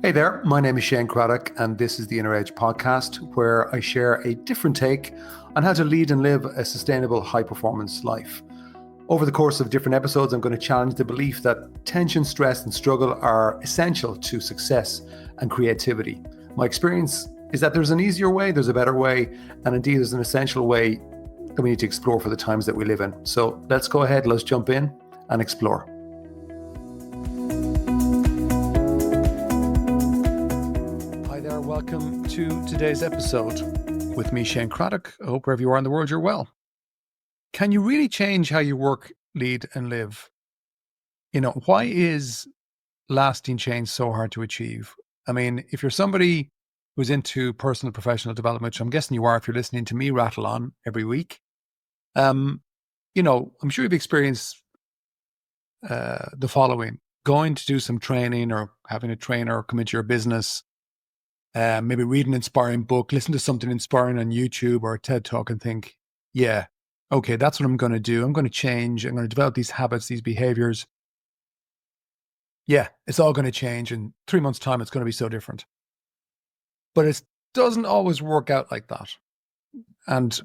Hey there, my name is Shane Craddock, and this is the Inner Edge podcast, where I share a different take on how to lead and live a sustainable, high performance life. Over the course of different episodes, I'm going to challenge the belief that tension, stress, and struggle are essential to success and creativity. My experience is that there's an easier way, there's a better way, and indeed there's an essential way that we need to explore for the times that we live in. So let's go ahead, let's jump in and explore. Welcome to today's episode with me, Shane Craddock. I hope wherever you are in the world, you're well. Can you really change how you work, lead, and live? Why is lasting change so hard to achieve? I mean, if you're somebody who's into personal and professional development, which I'm guessing you are if you're listening to me rattle on every week, I'm sure you've experienced the following: going to do some training or having a trainer come into your business, maybe read an inspiring book, listen to something inspiring on YouTube or a TED Talk and think, yeah, okay, that's what I'm going to do. I'm going to change. I'm going to develop these habits, these behaviors. Yeah, it's all going to change. In 3 months' time, it's going to be so different. But it doesn't always work out like that. And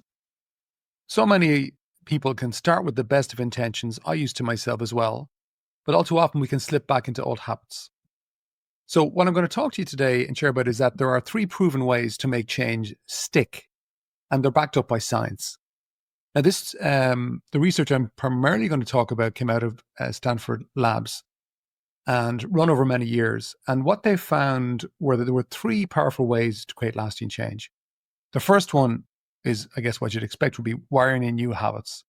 so many people can start with the best of intentions. I used to myself as well. But all too often, we can slip back into old habits. So what I'm going to talk to you today and share about is that there are 3 proven ways to make change stick, and they're backed up by science. Now, the research I'm primarily going to talk about came out of Stanford labs and run over many years. And what they found were that there were 3 powerful ways to create lasting change. The first one is, I guess, what you'd expect would be wiring in new habits.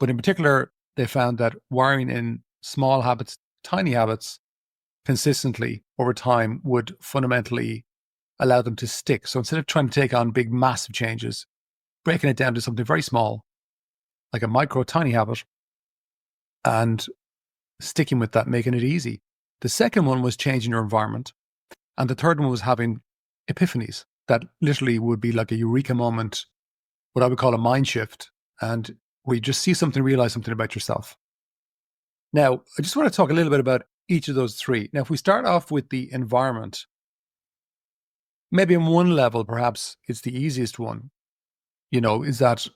But in particular, they found that wiring in small habits, tiny habits, consistently over time would fundamentally allow them to stick. So instead of trying to take on big, massive changes, breaking it down to something very small, like a micro, tiny habit, and sticking with that, making it easy. The second one was changing your environment. And the third one was having epiphanies that literally would be like a eureka moment, what I would call a mind shift, and where you just see something, realize something about yourself. Now, I just want to talk a little bit about each of those 3. Now, if we start off with the environment, maybe on one level, perhaps it's the easiest one, is that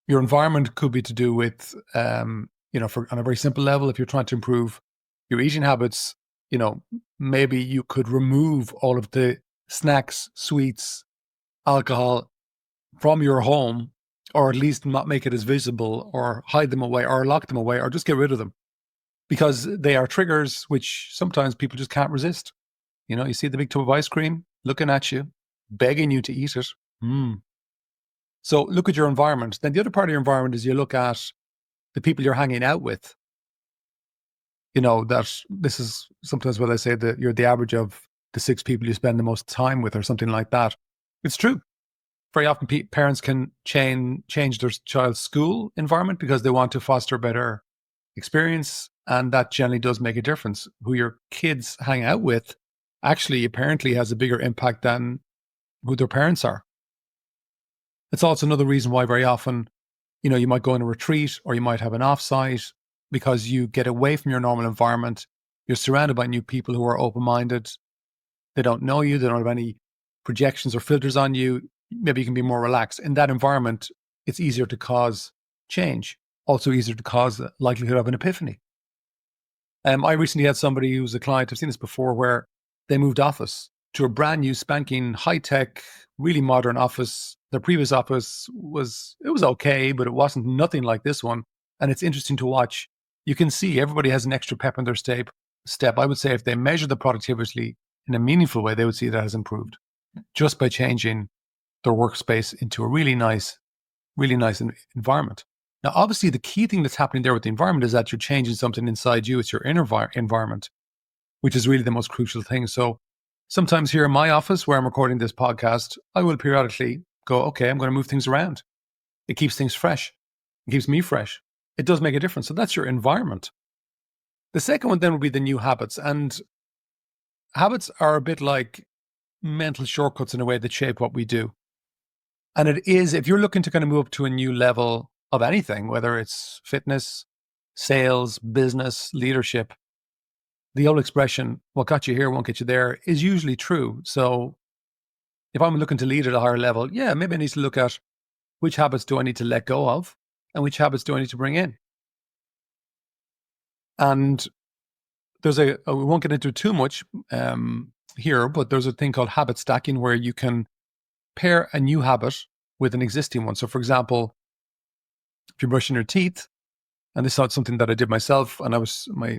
your environment could be to do with, on a very simple level, if you're trying to improve your eating habits, maybe you could remove all of the snacks, sweets, alcohol from your home, or at least not make it as visible, or hide them away, or lock them away, or just get rid of them. Because they are triggers which sometimes people just can't resist. You see the big tub of ice cream looking at you, begging you to eat it. So look at your environment. Then the other part of your environment is you look at the people you're hanging out with. That this is sometimes what I say, that you're the average of the 6 people you spend the most time with, or something like that. It's true. Very often parents can change their child's school environment because they want to foster a better experience, and that generally does make a difference. Who your kids hang out with actually apparently has a bigger impact than who their parents are. It's also another reason why very often, you might go on a retreat or you might have an offsite because you get away from your normal environment. You're surrounded by new people who are open-minded. They don't know you. They don't have any projections or filters on you. Maybe you can be more relaxed. In that environment, it's easier to cause change. Also easier to cause the likelihood of an epiphany. I recently had somebody who's a client, I've seen this before, where they moved office to a brand new spanking high-tech, really modern office. Their previous office was okay, but it wasn't nothing like this one. And it's interesting to watch. You can see everybody has an extra pep in their step. I would say if they measure the productivity in a meaningful way, they would see that has improved just by changing their workspace into a really nice environment. Now, obviously, the key thing that's happening there with the environment is that you're changing something inside you. It's your inner environment, which is really the most crucial thing. So sometimes here in my office where I'm recording this podcast, I will periodically go, okay, I'm going to move things around. It keeps things fresh. It keeps me fresh. It does make a difference. So that's your environment. The second one then would be the new habits. And habits are a bit like mental shortcuts in a way that shape what we do. And it is, if you're looking to kind of move up to a new level of anything, whether it's fitness, sales, business, leadership, the old expression, what got you here won't get you there, is usually true. So if I'm looking to lead at a higher level, yeah, maybe I need to look at which habits do I need to let go of and which habits do I need to bring in. And we won't get into it too much here, but there's a thing called habit stacking where you can pair a new habit with an existing one. So for example, if you're brushing your teeth, and this is something that I did myself, and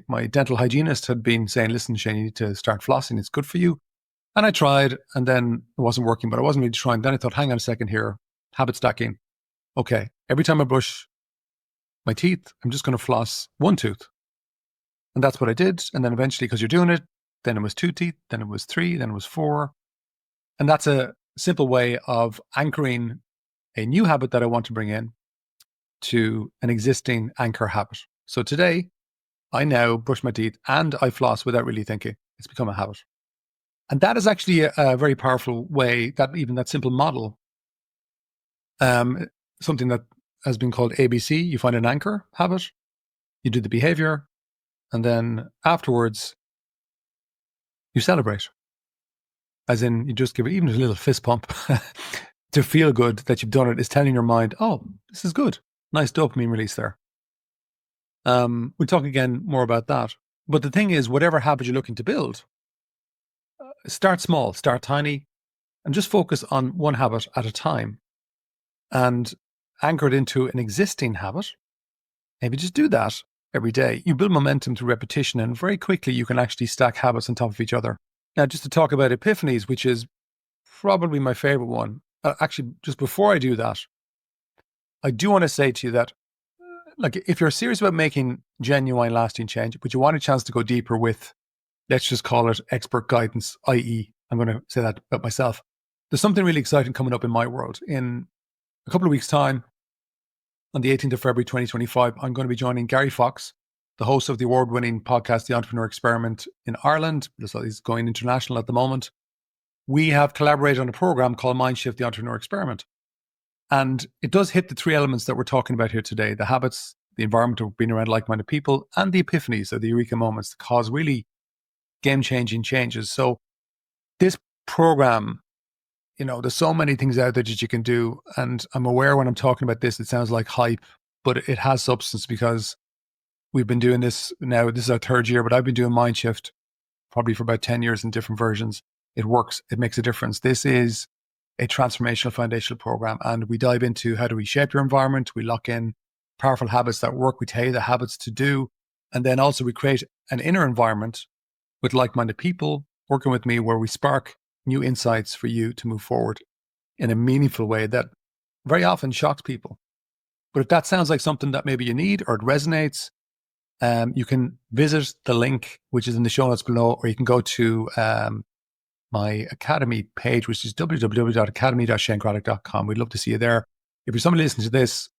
my dental hygienist had been saying, listen, Shane, you need to start flossing. It's good for you. And I tried, and then it wasn't working, but I wasn't really trying. Then I thought, hang on a second here, habit stacking. Okay, every time I brush my teeth, I'm just going to floss one tooth. And that's what I did. And then eventually, because you're doing it, then it was 2 teeth, then it was 3, then it was 4. And that's a simple way of anchoring a new habit that I want to bring in to an existing anchor habit. So today, I now brush my teeth and I floss without really thinking. It's become a habit. And that is actually a very powerful way, that even that simple model, something that has been called ABC. You find an anchor habit, you do the behavior, and then afterwards, you celebrate. As in, you just give it even a little fist pump to feel good that you've done it. Is telling your mind, oh, this is good. Nice dopamine release there. We'll talk again more about that. But the thing is, whatever habit you're looking to build, start small, start tiny, and just focus on one habit at a time and anchor it into an existing habit. Maybe just do that every day. You build momentum through repetition, and very quickly you can actually stack habits on top of each other. Now, just to talk about epiphanies, which is probably my favorite one. Actually, just before I do that, I do want to say to you that, like, if you're serious about making genuine, lasting change, but you want a chance to go deeper with, let's just call it expert guidance, i.e., I'm going to say that about myself. There's something really exciting coming up in my world. In a couple of weeks' time, on the 18th of February, 2025, I'm going to be joining Gary Fox, the host of the award-winning podcast, The Entrepreneur Experiment in Ireland. He's going international at the moment. We have collaborated on a program called MindShift, The Entrepreneur Experiment. And it does hit the 3 elements that we're talking about here today: the habits, the environment of being around like-minded people, and the epiphanies, or the eureka moments that cause really game-changing changes. So this program, there's so many things out there that you can do. And I'm aware when I'm talking about this, it sounds like hype, but it has substance, because we've been doing this now. This is our 3rd year, but I've been doing MindShift probably for about 10 years in different versions. It works. It makes a difference. This is a transformational foundational program, and we dive into how do we shape your environment. We lock in powerful habits that work. We tell you the habits to do. And then also we create an inner environment with like-minded people working with me, where we spark new insights for you to move forward in a meaningful way that very often shocks people. But if that sounds like something that maybe you need or it resonates, you can visit the link, which is in the show notes below, or you can go to my Academy page, which is www.academy.shanecraddock.com. We'd love to see you there. If you're somebody listening to this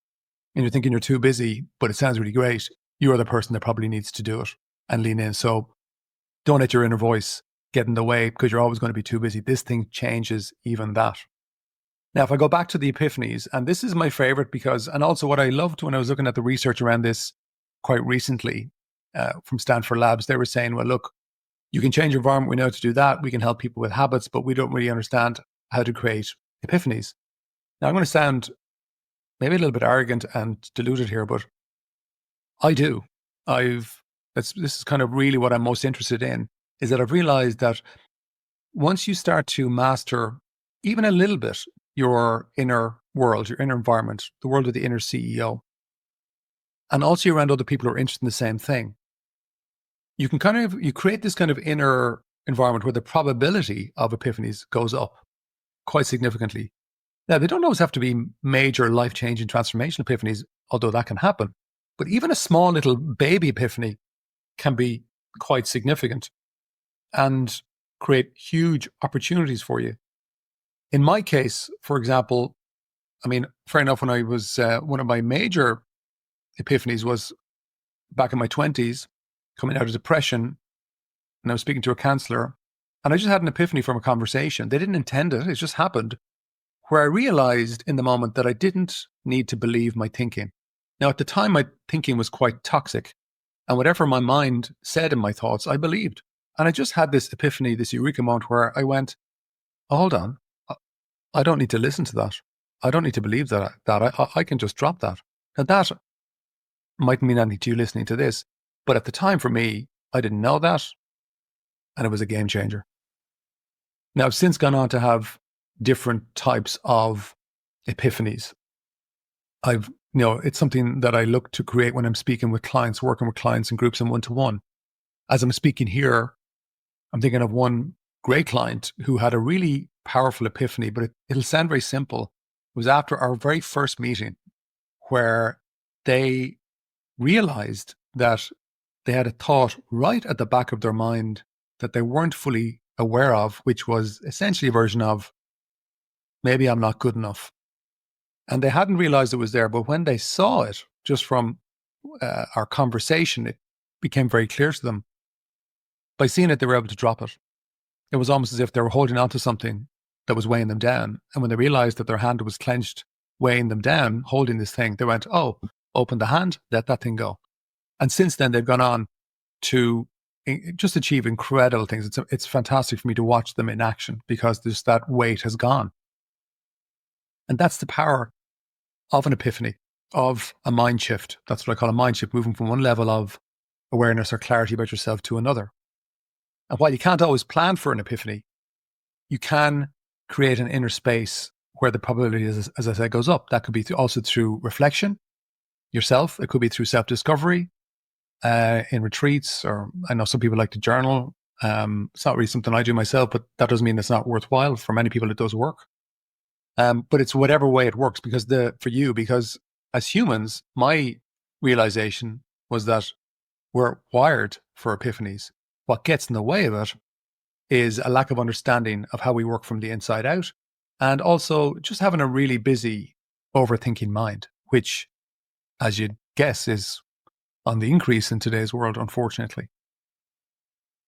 and you're thinking you're too busy, but it sounds really great, you are the person that probably needs to do it and lean in. So don't let your inner voice get in the way, because you're always going to be too busy. This thing changes even that. Now, if I go back to the epiphanies, and this is my favorite because, and also what I loved when I was looking at the research around this quite recently from Stanford Labs, they were saying, well, look, you can change your environment. We know how to do that. We can help people with habits, but we don't really understand how to create epiphanies. Now, I'm going to sound maybe a little bit arrogant and deluded here, but I do. This is kind of really what I'm most interested in, is that I've realized that once you start to master even a little bit your inner world, your inner environment, the world of the inner CEO, and also you're around other people who are interested in the same thing, you create this kind of inner environment where the probability of epiphanies goes up quite significantly. Now, they don't always have to be major life-changing transformational epiphanies, although that can happen. But even a small little baby epiphany can be quite significant and create huge opportunities for you. In my case, for example, fair enough, when I was, one of my major epiphanies was back in my 20s, coming out of depression, and I was speaking to a counselor, and I just had an epiphany from a conversation. They didn't intend it. It just happened, where I realized in the moment that I didn't need to believe my thinking. Now, at the time, my thinking was quite toxic, And whatever my mind said in my thoughts, I believed. And I just had this epiphany, this eureka moment where I went, oh, hold on. I don't need to listen to that. I don't need to believe that. I can just drop that. Now, that mightn't mean anything to you listening to this, but at the time for me, I didn't know that. And it was a game changer. Now, I've since gone on to have different types of epiphanies. It's something that I look to create when I'm speaking with clients, working with clients in groups and one-to-one. As I'm speaking here, I'm thinking of one great client who had a really powerful epiphany, but it'll sound very simple. It was after our very first meeting where they realized that they had a thought right at the back of their mind that they weren't fully aware of, which was essentially a version of, maybe I'm not good enough. And they hadn't realized it was there, but when they saw it, just from our conversation, it became very clear to them. By seeing it, they were able to drop it. It was almost as if they were holding on to something that was weighing them down. And when they realized that their hand was clenched, weighing them down, holding this thing, they went, oh, open the hand, let that thing go. And since then, they've gone on to just achieve incredible things. It's fantastic for me to watch them in action because just that weight has gone. And that's the power of an epiphany, of a mind shift. That's what I call a mind shift, moving from one level of awareness or clarity about yourself to another. And while you can't always plan for an epiphany, you can create an inner space where the probability, as I said, goes up. That could be also through reflection yourself. It could be through self-discovery in retreats, or I know some people like to journal. It's not really something I do myself, but that doesn't mean it's not worthwhile. For many people, it does work. But it's whatever way it works, because as humans, my realization was that we're wired for epiphanies. What gets in the way of it is a lack of understanding of how we work from the inside out, and also just having a really busy, overthinking mind, which, as you'd guess, is on the increase in today's world, unfortunately.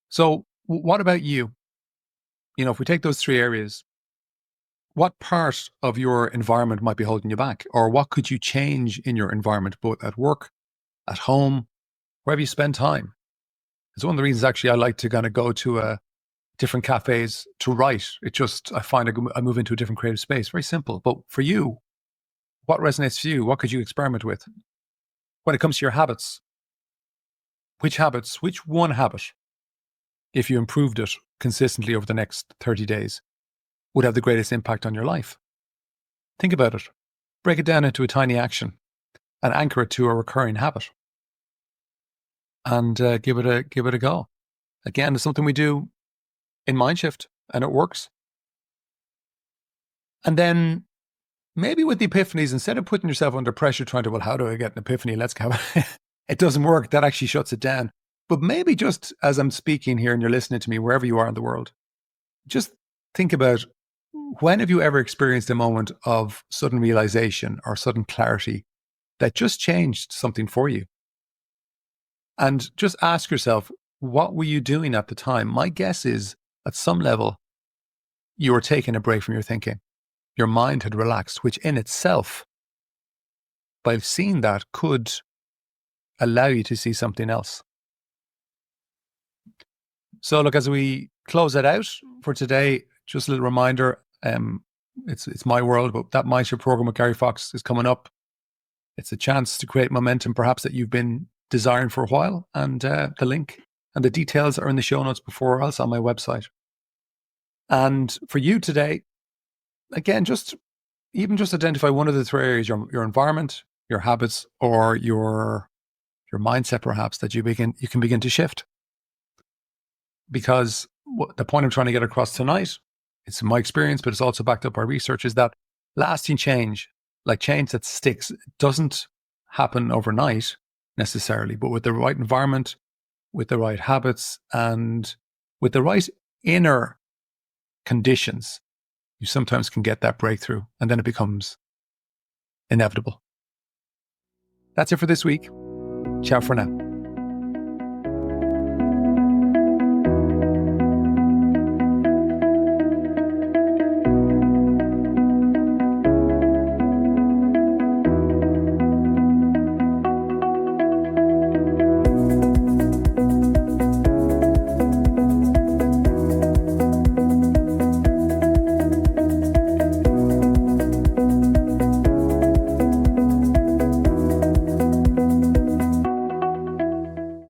So what about you? If we take those three areas, what part of your environment might be holding you back? Or what could you change in your environment, both at work, at home, wherever you spend time? It's one of the reasons actually I like to kind of go to different cafes to write. I find I move into a different creative space. Very simple. But for you, what resonates for you? What could you experiment with? When it comes to your habits, which one habit, if you improved it consistently over the next 30 days, would have the greatest impact on your life? Think about it. Break it down into a tiny action and anchor it to a recurring habit. And give it a go. Again, it's something we do in MindShift, and it works. And then maybe with the epiphanies, instead of putting yourself under pressure trying to, well, how do I get an epiphany? Let's have it. It doesn't work. That actually shuts it down. But maybe just as I'm speaking here and you're listening to me, wherever you are in the world, just think about, when have you ever experienced a moment of sudden realization or sudden clarity that just changed something for you? And just ask yourself, what were you doing at the time? My guess is, at some level, you were taking a break from your thinking. Your mind had relaxed, which in itself, by seeing that, could allow you to see something else. So look, as we close it out for today, just a little reminder, it's my world, but that MindShift program with Gary Fox is coming up. It's a chance to create momentum, perhaps, that you've been desiring for a while. And the link and the details are in the show notes before, or else on my website. And for you today, again, just identify one of the three areas: your environment, your habits, or your mindset, perhaps, that you can begin to shift. Because the point I'm trying to get across tonight, it's my experience, but it's also backed up by research, is that lasting change, like change that sticks, doesn't happen overnight necessarily, but with the right environment, with the right habits, and with the right inner conditions, you sometimes can get that breakthrough, and then it becomes inevitable. That's it for this week. Ciao for now.